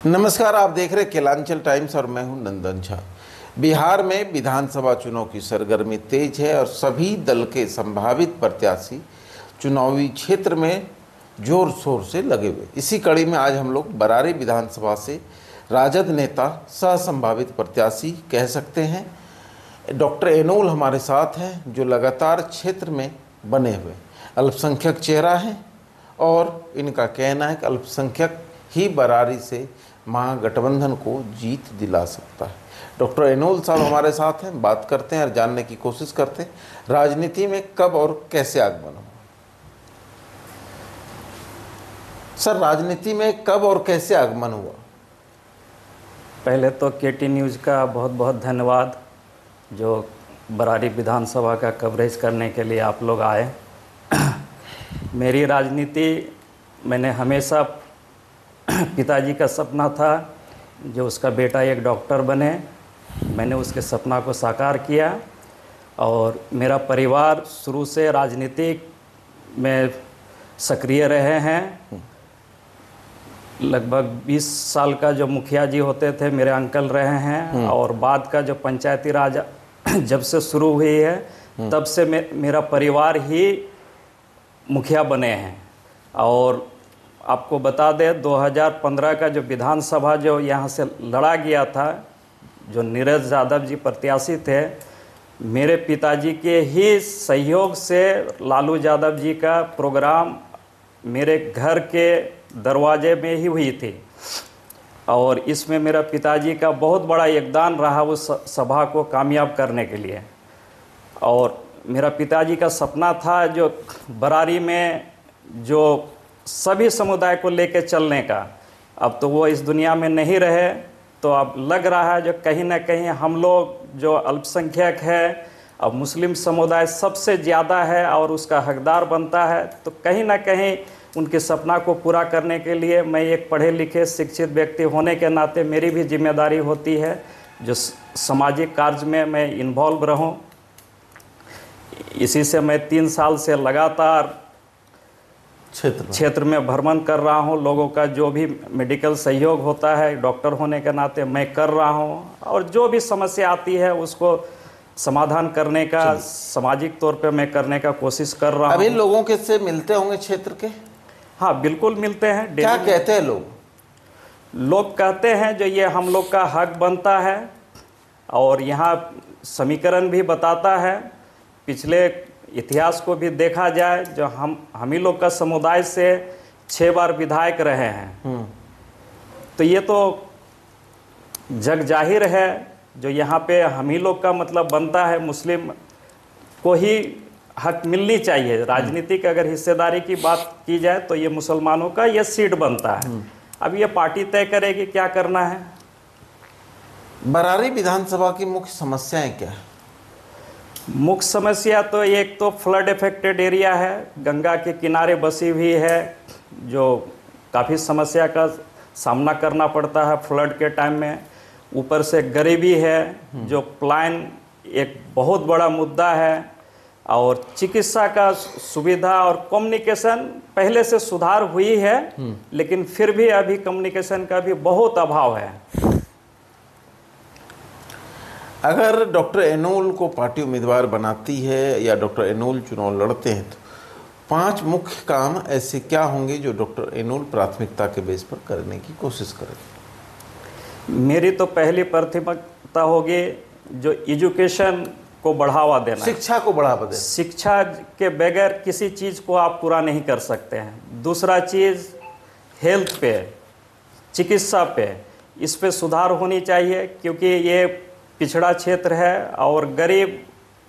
नमस्कार, आप देख रहे केलांचल टाइम्स और मैं हूं नंदन झा। बिहार में विधानसभा चुनाव की सरगर्मी तेज है और सभी दल के संभावित प्रत्याशी चुनावी क्षेत्र में जोर शोर से लगे हुए। इसी कड़ी में आज हम लोग बरारी विधानसभा से राजद नेता सह संभावित प्रत्याशी कह सकते हैं डॉक्टर एनोल हमारे साथ हैं, जो लगातार क्षेत्र में बने हुए अल्पसंख्यक चेहरा हैं और इनका कहना है कि अल्पसंख्यक ही बरारी से महागठबंधन को जीत दिला सकता है। डॉक्टर एनोल साहब हमारे साथ हैं, बात करते हैं और जानने की कोशिश करते हैं राजनीति में कब और कैसे आगमन हुआ। सर, राजनीति में कब और कैसे आगमन हुआ? पहले तो केटी न्यूज़ का बहुत बहुत धन्यवाद, जो बरारी विधानसभा का कवरेज करने के लिए आप लोग आए। मेरी राजनीति, मैंने हमेशा पिताजी का सपना था जो उसका बेटा एक डॉक्टर बने, मैंने उसके सपना को साकार किया और मेरा परिवार शुरू से राजनीतिक में सक्रिय रहे हैं। लगभग 20 साल का जो मुखिया जी होते थे मेरे अंकल रहे हैं और बाद का जो पंचायती राज जब से शुरू हुई है तब से मेरा परिवार ही मुखिया बने हैं। और आपको बता दें 2015 का जो विधानसभा जो यहाँ से लड़ा गया था, जो नीरज यादव जी प्रत्याशी थे, मेरे पिताजी के ही सहयोग से लालू यादव जी का प्रोग्राम मेरे घर के दरवाजे में ही हुई थी और इसमें मेरा पिताजी का बहुत बड़ा योगदान रहा उस सभा को कामयाब करने के लिए। और मेरा पिताजी का सपना था जो बरारी में जो सभी समुदाय को लेकर चलने का। अब तो वो इस दुनिया में नहीं रहे, तो अब लग रहा है जो कहीं ना कहीं हम लोग जो अल्पसंख्यक है, अब मुस्लिम समुदाय सबसे ज़्यादा है और उसका हकदार बनता है, तो कहीं ना कहीं उनके सपना को पूरा करने के लिए मैं एक पढ़े लिखे शिक्षित व्यक्ति होने के नाते मेरी भी जिम्मेदारी होती है जो सामाजिक कार्य में मैं इन्वॉल्व रहूं। इसी से मैं 3 साल से लगातार क्षेत्र में भ्रमण कर रहा हूं। लोगों का जो भी मेडिकल सहयोग होता है डॉक्टर होने के नाते मैं कर रहा हूं और जो भी समस्या आती है उसको समाधान करने का सामाजिक तौर पे मैं करने का कोशिश कर रहा हूं। अभी लोगों के से मिलते होंगे क्षेत्र के? हाँ, बिल्कुल मिलते हैं। क्या कहते हैं लोग? लोग कहते हैं जो ये हम लोग का हक बनता है और यहाँ समीकरण भी बताता है। पिछले इतिहास को भी देखा जाए, जो हम ही लोग का समुदाय से 6 बार विधायक रहे हैं, तो ये तो जग जाहिर है जो यहाँ पे हम ही लोग का मतलब बनता है। मुस्लिम को ही हक मिलनी चाहिए। राजनीतिक अगर हिस्सेदारी की बात की जाए तो ये मुसलमानों का ये सीट बनता है। अब ये पार्टी तय करेगी क्या करना है। बरारी विधानसभा की मुख्य समस्याएं क्या है? मुख्य समस्या तो एक तो फ्लड इफेक्टेड एरिया है, गंगा के किनारे बसी हुई है, जो काफ़ी समस्या का सामना करना पड़ता है फ्लड के टाइम में। ऊपर से गरीबी है, जो प्लान एक बहुत बड़ा मुद्दा है। और चिकित्सा का सुविधा और कम्युनिकेशन पहले से सुधार हुई है, लेकिन फिर भी अभी कम्युनिकेशन का भी बहुत अभाव है। अगर डॉक्टर एनोल को पार्टी उम्मीदवार बनाती है या डॉक्टर एनोल चुनाव लड़ते हैं तो 5 मुख्य काम ऐसे क्या होंगे जो डॉक्टर एनोल प्राथमिकता के बेस पर करने की कोशिश करेंगे? मेरी तो पहली प्राथमिकता होगी जो एजुकेशन को बढ़ावा देना, शिक्षा को बढ़ावा देना। शिक्षा के बगैर किसी चीज़ को आप पूरा नहीं कर सकते हैं। दूसरा चीज़ हेल्थ पे, चिकित्सा पे, इस पे सुधार होनी चाहिए, क्योंकि ये पिछड़ा क्षेत्र है और गरीब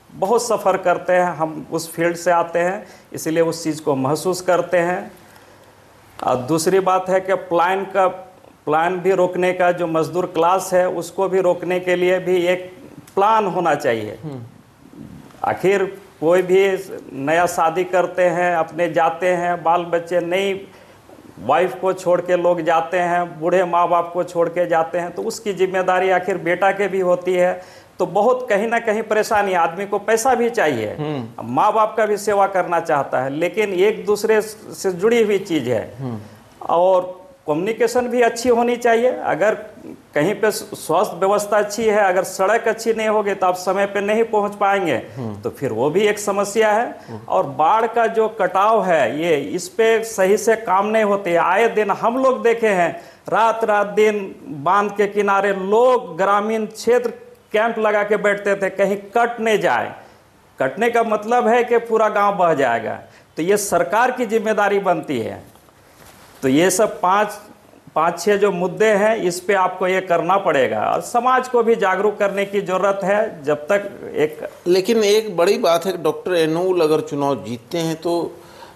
बहुत सफ़र करते हैं। हम उस फील्ड से आते हैं, इसलिए उस चीज़ को महसूस करते हैं। और दूसरी बात है कि प्लान भी रोकने का, जो मजदूर क्लास है उसको भी रोकने के लिए भी एक प्लान होना चाहिए। आखिर कोई भी नया शादी करते हैं, अपने जाते हैं, बाल बच्चे नहीं, वाइफ को छोड़ के लोग जाते हैं, बूढ़े माँ बाप को छोड़ के जाते हैं, तो उसकी जिम्मेदारी आखिर बेटा के भी होती है। तो बहुत कहीं ना कहीं परेशानी, आदमी को पैसा भी चाहिए, माँ बाप का भी सेवा करना चाहता है, लेकिन एक दूसरे से जुड़ी हुई चीज़ है। और कम्युनिकेशन भी अच्छी होनी चाहिए। अगर कहीं पे स्वास्थ्य व्यवस्था अच्छी है, अगर सड़क अच्छी नहीं होगी तो आप समय पे नहीं पहुंच पाएंगे, तो फिर वो भी एक समस्या है। और बाढ़ का जो कटाव है, ये इस पे सही से काम नहीं होते। आए दिन हम लोग देखे हैं, रात रात दिन बांध के किनारे लोग ग्रामीण क्षेत्र कैंप लगा के बैठते थे, कहीं कट नहीं जाए। कटने का मतलब है कि पूरा गांव बह जाएगा। तो ये सरकार की जिम्मेदारी बनती है। तो ये सब पाँच छः जो मुद्दे हैं, इस पे आपको ये करना पड़ेगा और समाज को भी जागरूक करने की ज़रूरत है। जब तक एक लेकिन एक बड़ी बात है कि डॉक्टर एनोल अगर चुनाव जीतते हैं तो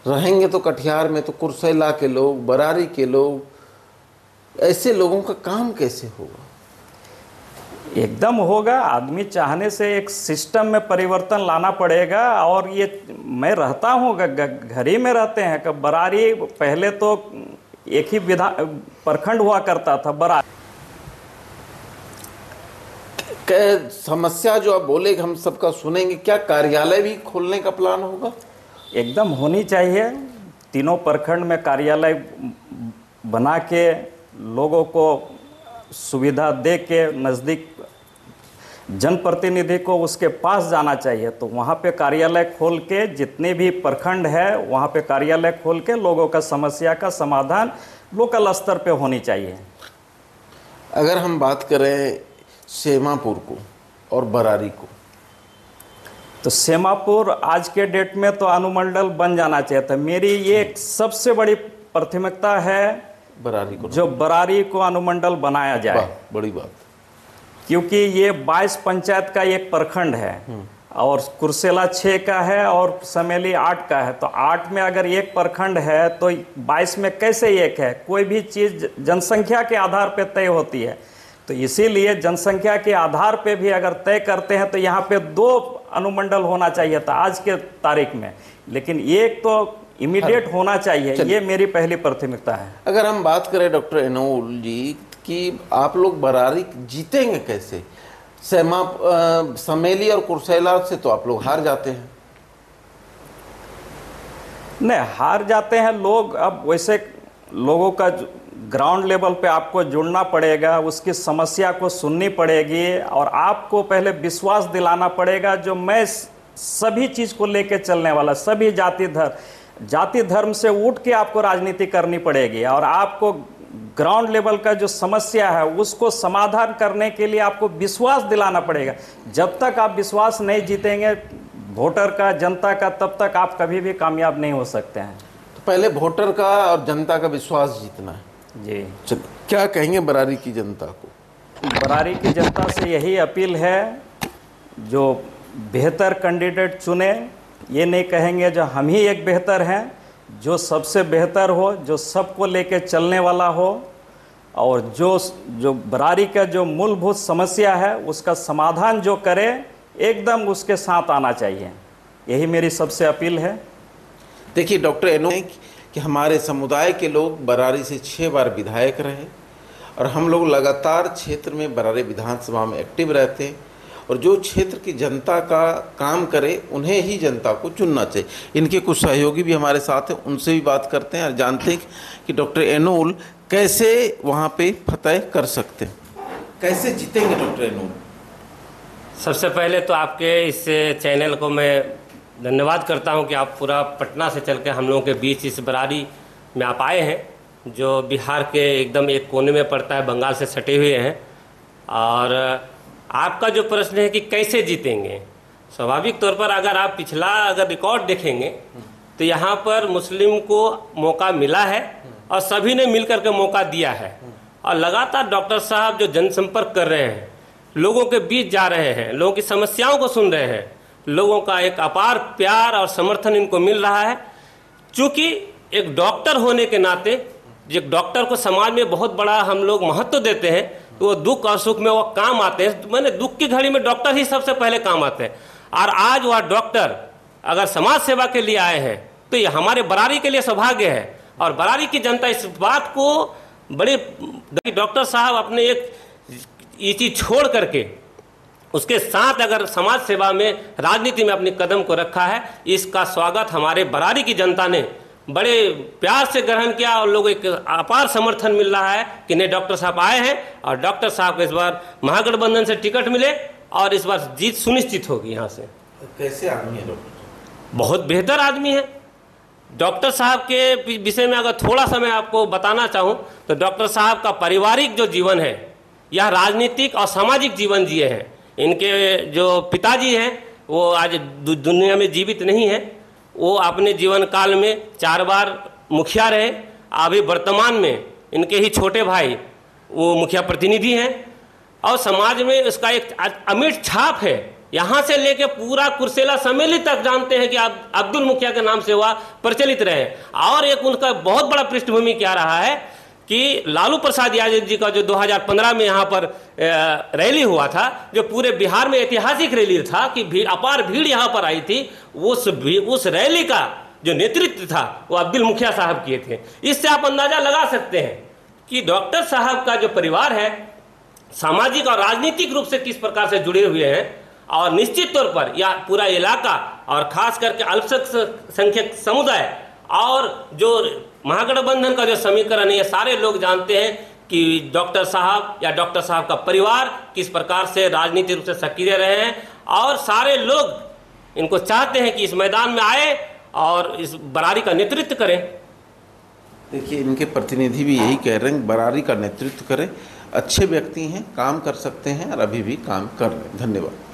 रहेंगे तो कटिहार में, तो कुर्सेला के लोग, बरारी के लोग, ऐसे लोगों का काम कैसे होगा? एकदम होगा। आदमी चाहने से एक सिस्टम में परिवर्तन लाना पड़ेगा। और ये मैं रहता हूँ, घर ही में रहते हैं कि बरारी पहले तो एक ही प्रखंड हुआ करता था, बरारी। समस्या जो आप बोले हम सबका सुनेंगे, क्या कार्यालय भी खोलने का प्लान होगा? एकदम होनी चाहिए। तीनों प्रखंड में कार्यालय बना के लोगों को सुविधा दे के, नज़दीक जनप्रतिनिधि को उसके पास जाना चाहिए। तो वहाँ पे कार्यालय खोल के, जितने भी प्रखंड है वहाँ पे कार्यालय खोल के लोगों का समस्या का समाधान लोकल स्तर पे होनी चाहिए। अगर हम बात करें सेमापुर को और बरारी को, तो सेमापुर आज के डेट में तो अनुमंडल बन जाना चाहिए था। मेरी ये सबसे बड़ी प्राथमिकता है बरारी को, जो बरारी को अनुमंडल बनाया जाए। बड़ी बात, क्योंकि ये 22 पंचायत का एक प्रखंड है और कुर्सेला 6 का है और समेली 8 का है। तो 8 में अगर एक प्रखंड है तो 22 में कैसे एक है? कोई भी चीज़ जनसंख्या के आधार पे तय होती है। तो इसीलिए जनसंख्या के आधार पे भी अगर तय करते हैं तो यहाँ पे 2 अनुमंडल होना चाहिए था आज के तारीख में, लेकिन एक तो इमीडिएट होना चाहिए। ये मेरी पहली प्राथमिकता है। अगर हम बात करें डॉक्टर एनोल जी कि आप लोग बरारी जीतेंगे कैसे? समेली और कुर्सेला से तो आप लोग हार जाते हैं। नहीं, हार जाते हैं लोग। अब वैसे लोगों का ग्राउंड लेवल पे आपको जुड़ना पड़ेगा, उसकी समस्या को सुननी पड़ेगी और आपको पहले विश्वास दिलाना पड़ेगा जो मैं सभी चीज़ को लेके चलने वाला, सभी जाति धर्म से उठ के आपको राजनीति करनी पड़ेगी। और आपको ग्राउंड लेवल का जो समस्या है उसको समाधान करने के लिए आपको विश्वास दिलाना पड़ेगा। जब तक आप विश्वास नहीं जीतेंगे वोटर का, जनता का, तब तक आप कभी भी कामयाब नहीं हो सकते हैं। तो पहले वोटर का और जनता का विश्वास जीतना है जी। चलो, क्या कहेंगे बरारी की जनता को? बरारी की जनता से यही अपील है, जो बेहतर कैंडिडेट चुने। ये नहीं कहेंगे जो हम ही एक बेहतर हैं, जो सबसे बेहतर हो, जो सबको लेके चलने वाला हो और जो बरारी का जो मूलभूत समस्या है उसका समाधान जो करे, एकदम उसके साथ आना चाहिए। यही मेरी सबसे अपील है। देखिए डॉक्टर एनोल कि हमारे समुदाय के लोग बरारी से 6 बार विधायक रहे और हम लोग लगातार क्षेत्र में बरारी विधानसभा में एक्टिव रहते हैं और जो क्षेत्र की जनता का काम करे उन्हें ही जनता को चुनना चाहिए। इनके कुछ सहयोगी भी हमारे साथ हैं, उनसे भी बात करते हैं और जानते हैं कि डॉक्टर एनोल कैसे वहाँ पे फतह कर सकते हैं, कैसे जीतेंगे डॉक्टर एनोल। सबसे पहले तो आपके इस चैनल को मैं धन्यवाद करता हूं कि आप पूरा पटना से चल के हम लोगों के बीच इस बरारी में आप आए हैं, जो बिहार के एकदम एक कोने में पड़ता है, बंगाल से सटे हुए हैं। और आपका जो प्रश्न है कि कैसे जीतेंगे, स्वाभाविक तौर पर अगर आप पिछला रिकॉर्ड देखेंगे तो यहाँ पर मुस्लिम को मौका मिला है और सभी ने मिलकर के मौका दिया है। और लगातार डॉक्टर साहब जो जनसंपर्क कर रहे हैं, लोगों के बीच जा रहे हैं, लोगों की समस्याओं को सुन रहे हैं, लोगों का एक अपार प्यार और समर्थन इनको मिल रहा है। चूँकि एक डॉक्टर होने के नाते, एक डॉक्टर को समाज में बहुत बड़ा हम लोग महत्व देते हैं, तो वो दुख और सुख में वो काम आते हैं। मैंने दुख की घड़ी में डॉक्टर ही सबसे पहले काम आते हैं। और आज वह डॉक्टर अगर समाज सेवा के लिए आए हैं तो ये हमारे बरारी के लिए सौभाग्य है। और बरारी की जनता इस बात को बड़े डॉक्टर साहब अपने एक ये चीज़ छोड़ करके उसके साथ अगर समाज सेवा में, राजनीति में अपनी कदम को रखा है, इसका स्वागत हमारे बरारी की जनता ने बड़े प्यार से ग्रहण किया और लोगों को एक अपार समर्थन मिल रहा है कि नहीं, डॉक्टर साहब आए हैं और डॉक्टर साहब को इस बार महागठबंधन से टिकट मिले और इस बार जीत सुनिश्चित होगी। यहाँ से कैसे आदमी है डॉक्टर? बहुत बेहतर आदमी है। डॉक्टर साहब के विषय में अगर थोड़ा सा मैं आपको बताना चाहूँ तो डॉक्टर साहब का पारिवारिक जो जीवन है, यह राजनीतिक और सामाजिक जीवन जिए हैं। इनके जो पिताजी हैं वो आज दुनिया में जीवित नहीं है। वो अपने जीवन काल में 4 बार मुखिया रहे। अभी वर्तमान में इनके ही छोटे भाई वो मुखिया प्रतिनिधि हैं और समाज में उसका एक अमिट छाप है। यहाँ से लेके पूरा कुर्सेला सम्मेलित तक जानते हैं कि अब्दुल मुखिया के नाम से वह प्रचलित रहे। और एक उनका बहुत बड़ा पृष्ठभूमि क्या रहा है कि लालू प्रसाद यादव जी का जो 2015 में यहाँ पर रैली हुआ था, जो पूरे बिहार में ऐतिहासिक रैली था कि अपार भीड़ यहाँ पर आई थी, उस रैली का जो नेतृत्व था वो अब्दुल मुखिया साहब किए थे। इससे आप अंदाजा लगा सकते हैं कि डॉक्टर साहब का जो परिवार है सामाजिक और राजनीतिक रूप से किस प्रकार से जुड़े हुए हैं। और निश्चित तौर पर यह पूरा इलाका और खास करके अल्पसंख्यक समुदाय और जो महागठबंधन का जो समीकरण है, ये सारे लोग जानते हैं कि डॉक्टर साहब या डॉक्टर साहब का परिवार किस प्रकार से राजनीतिक रूप से सक्रिय रहे हैं। और सारे लोग इनको चाहते हैं कि इस मैदान में आए और इस बरारी का नेतृत्व करें। देखिए, इनके प्रतिनिधि भी यही कह रहे हैं, बरारी का नेतृत्व करें। अच्छे व्यक्ति हैं, काम कर सकते हैं और अभी भी काम कर रहे हैं। धन्यवाद।